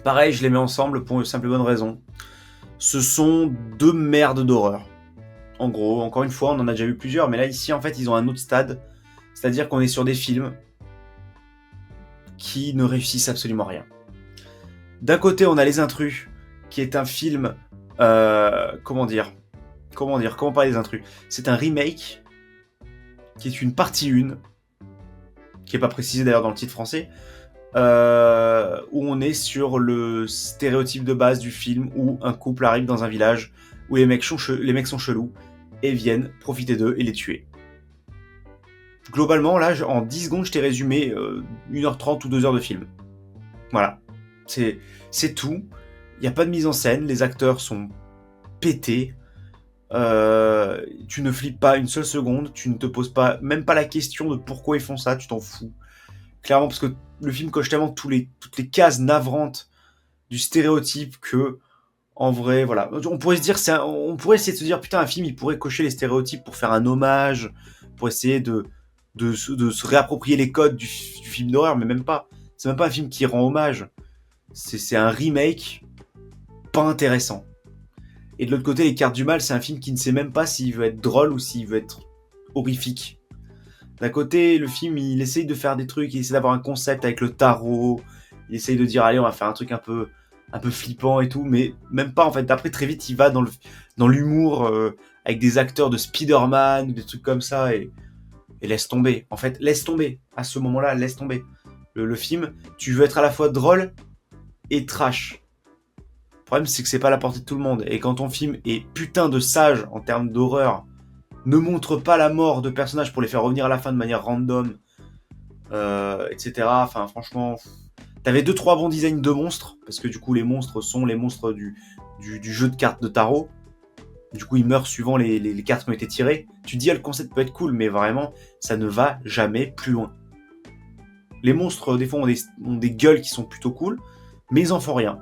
Pareil, je les mets ensemble pour une simple et bonne raison. Ce sont deux merdes d'horreur. En gros, encore une fois, on en a déjà vu plusieurs, mais là, ici, en fait, ils ont un autre stade. C'est-à-dire qu'on est sur des films qui ne réussissent absolument rien. D'un côté, on a Les Intrus, qui est un film... Comment parler des Intrus? C'est un remake, qui est une partie 1, qui n'est pas précisé d'ailleurs dans le titre français, où on est sur le stéréotype de base du film où un couple arrive dans un village où les mecs sont chelous et viennent profiter d'eux et les tuer. Globalement, là, en 10 secondes, je t'ai résumé 1h30 ou 2 heures de film. Voilà. C'est tout. Il n'y a pas de mise en scène, les acteurs sont pétés. Tu ne flippes pas une seule seconde, tu ne te poses même pas la question de pourquoi ils font ça, tu t'en fous. Clairement, parce que le film coche tellement toutes les cases navrantes du stéréotype que, en vrai, voilà. On pourrait essayer de se dire, putain, un film, il pourrait cocher les stéréotypes pour faire un hommage, pour essayer de se réapproprier les codes du film d'horreur, mais même pas. C'est même pas un film qui rend hommage. C'est un remake pas intéressant. Et de l'autre côté, Les Cartes du Mal, c'est un film qui ne sait même pas s'il veut être drôle ou s'il veut être horrifique. D'un côté, le film, il essaye de faire des trucs, il essaie d'avoir un concept avec le tarot, il essaye de dire, allez, on va faire un truc un peu flippant et tout, mais même pas, en fait. Après, très vite, il va dans l'humour, avec des acteurs de Spider-Man, des trucs comme ça, et laisse tomber. En fait, laisse tomber. À ce moment-là, laisse tomber. Le film, tu veux être à la fois drôle et trash. Le problème, c'est que c'est pas à la portée de tout le monde. Et quand ton film est putain de sage en termes d'horreur, ne montre pas la mort de personnages pour les faire revenir à la fin de manière random, etc. Enfin, franchement, t'avais 2-3 bons designs de monstres, parce que du coup, les monstres sont les monstres du jeu de cartes de tarot. Du coup, ils meurent suivant les cartes qui ont été tirées. Tu te dis, le concept peut être cool, mais vraiment, ça ne va jamais plus loin. Les monstres, des fois, ont des gueules qui sont plutôt cool, mais ils en font rien.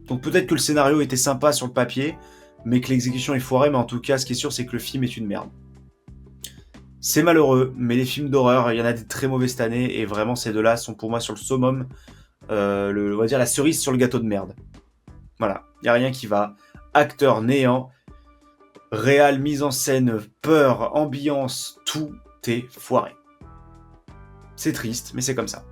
Donc peut-être que le scénario était sympa sur le papier, mais que l'exécution est foirée, mais en tout cas, ce qui est sûr, c'est que le film est une merde. C'est malheureux, mais les films d'horreur, il y en a des très mauvais cette année, et vraiment, ces deux-là sont pour moi sur le summum, on va dire la cerise sur le gâteau de merde. Voilà, il n'y a rien qui va. Acteur néant, réal, mise en scène, peur, ambiance, tout est foiré. C'est triste, mais c'est comme ça.